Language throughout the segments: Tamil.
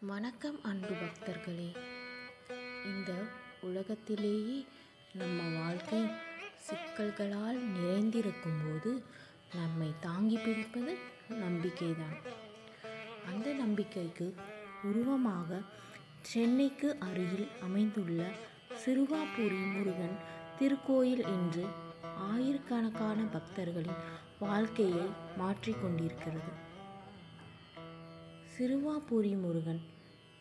வணக்கம் அன்பு பக்தர்களே. இந்த உலகத்திலேயே நம்ம வாழ்க்கை சிக்கல்களால் நிறைந்திருக்கும் போது நம்மை தாங்கி பிடிப்பது நம்பிக்கைதான். அந்த நம்பிக்கைக்கு உருவமாக சென்னைக்கு அருகில் அமைந்துள்ள சிறுவாபுரி முருகன் திருக்கோயில் இன்று ஆயிரக்கணக்கான பக்தர்களின் வாழ்க்கையை மாற்றிக்கொண்டிருக்கிறது. சிறுவாபுரி முருகன்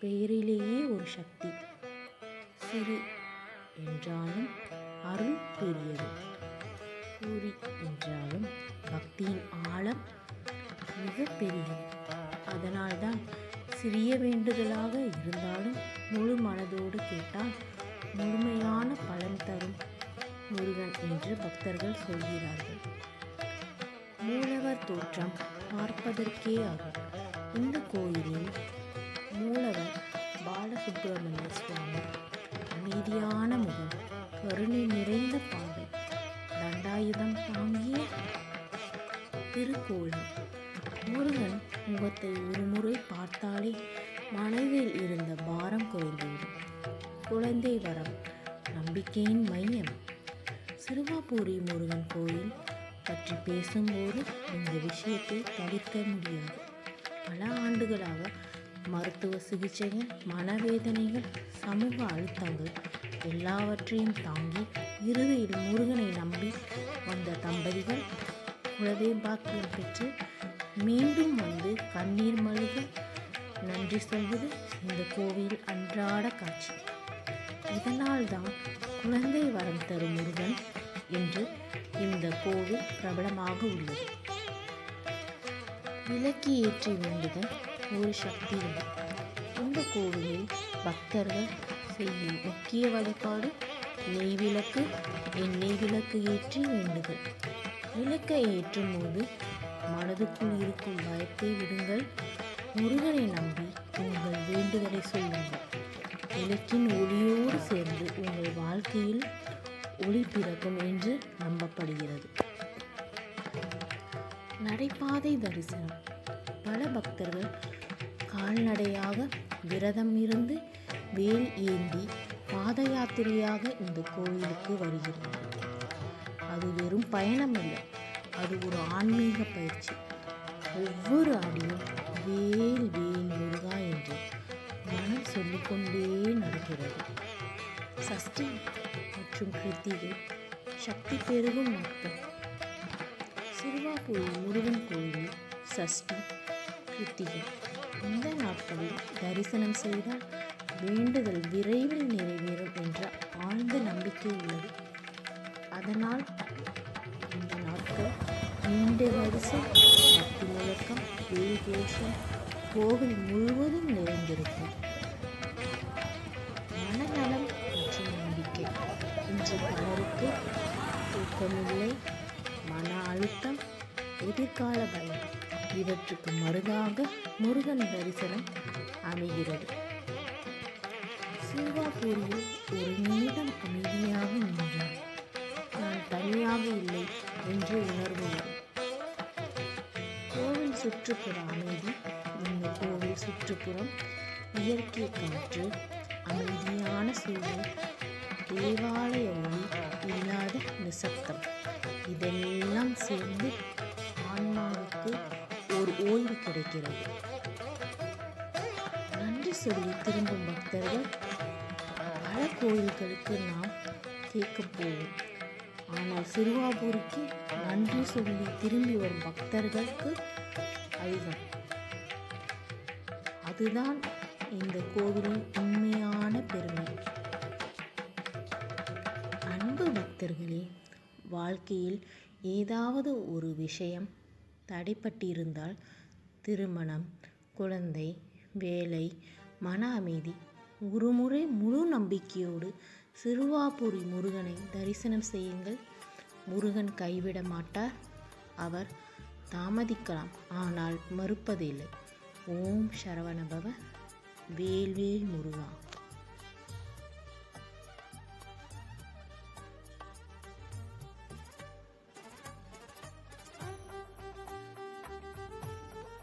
பெயரிலேயே ஒரு சக்தி. சிறு என்றாலும் அருள் பெரியது, பூரி என்றாலும் பக்தியின் ஆழம் மிக பெரியது. அதனால்தான் சிறிய வேண்டுதலாக இருந்தாலும் முழு மனதோடு கேட்டால் முழுமையான பலன் தரும் முருகன் என்று பக்தர்கள் சொல்கிறார்கள். மூலவர் தோற்றம் பார்ப்பதற்கே அருள். இந்த கோயிலில் மூலவர் பாலசுப்பிரமணிய சுவாமி அமைதியான முகம், கருணை நிறைந்த பாதை, தண்டாயுதம் தாங்கிய திருக்கோலம். முருகன் முகத்தை ஒருமுறை பார்த்தாலே மனதில் இருந்த பாரம் குறைந்துவிடும். குழந்தை வரம் நம்பிக்கையின் மையம். சிறுவாபுரி முருகன் கோயில் பற்றி பேசும்போது இந்த விஷயத்தை தவிர்க்க முடியாது. பல ஆண்டுகளாக மருத்துவ சிகிச்சைகள், மனவேதனைகள், சமூக அழுத்தங்கள் எல்லாவற்றையும் தாங்கி இறுதியில் முருகனை நம்பி வந்த தம்பதிகள் குலதெய்வ பாக்கியம் பெற்று மீண்டும் வந்து கண்ணீர் மல்க நன்றி சொல்வது இந்த கோவில் அன்றாட காட்சி. இதனால்தான் குழந்தை வரம் தரும் முருகன் என்று இந்த கோவில் பிரபலமாக உள்ளது. விளக்கு ஏற்றி வேண்டுதல் ஒரு சக்தி வழி. இந்த கோவிலில் பக்தர்கள் செய்யும் முக்கிய வழிபாடு நெய் விளக்கு, எண்ணெய் விளக்கு ஏற்றி வேண்டுதல். விளக்கை ஏற்றும் போது மனதுக்குள் இருக்கும் பயத்தை விடுங்கள். முருகனை நம்பி உங்கள் வேண்டுதலை சொல்லுங்கள். விளக்கின் ஒளியோடு சேர்ந்து உங்கள் வாழ்க்கையில் ஒளி பிறக்கும் என்று நம்பப்படுகிறது. நடைபாதை தரிசனம். பல பக்தர்கள் கால்நடையாக விரதம் இருந்து வேல் ஏந்தி பாத யாத்திரையாக இந்த கோயிலுக்கு வருகிறார்கள். அது வெறும் பயணம் அல்ல, அது ஒரு ஆன்மீக பயிற்சி. ஒவ்வொரு அடியும் வேல் வேல் முருகா என்று மனம் சொல்லிக்கொண்டே நடக்கிறது. சஷ்டி மற்றும் கிருத்திகை சக்தி பெருகும் நாட்கள். சிறுவாபுரி முருகன் கோயிலில் சஷ்டி, கிருத்திகை இந்த நாட்களில் தரிசனம் செய்தால் வேண்டுதல் விரைவில் நிறைவேறும் என்ற ஆழ்ந்த நம்பிக்கை உள்ளது. அதனால் இந்த நாட்கள் நீண்ட வரிசை, பக்தி முழக்கம், வேல் கோஷம் கோவில் முழுவதும் நிறைந்திருக்கும். மனநலம் மற்றும் நம்பிக்கை. இன்று பலருக்கு தூக்கமில்லை, மன அழுத்தம், எதிர்கால பயம் இவற்றுக்கு மருந்தாக முருகன் தரிசனம் அமைகிறது. சிறுவாபுரியில் ஒரு நிமிடம் அமைதியாக நின்றார். நான் தனியாக இல்லை என்று உணர்வு வரும். கோவில் சுற்றுப்புற அமைதி. இந்த கோவில் சுற்றுப்புறம் இயற்கை காற்று, அமைதியான சூழல், தேவாலய ஒளி இல்லாத நிசப்தம் இதெல்லாம் சேர்ந்து ஆன்மாவுக்கு ஒரு ஓய்வு கிடைக்கிறது. நன்றி சொல்லி திரும்பும் பக்தர்கள் பல கோயில்களுக்கு நாம் கேட்க போவோம். ஆனால் சிறுவாபுரிக்கு நன்றி சொல்லி திரும்பி வரும் பக்தர்களுக்கு அதிகம். அதுதான் இந்த கோவிலின் உண்மையான பெருமை. அன்பு பக்தர்களே, வாழ்க்கையில் ஏதாவது ஒரு விஷயம் தடைப்பட்டிருந்தால், திருமணம், குழந்தை, வேலை, மன அமைதி, ஒருமுறை முழு நம்பிக்கையோடு சிறுவாபுரி முருகனை தரிசனம் செய்யுங்கள். முருகன் கைவிட மாட்டார். அவர் தாமதிக்கலாம், ஆனால் மறுப்பதில்லை. ஓம் சரவணபவ. வேல்வேல் முருகா.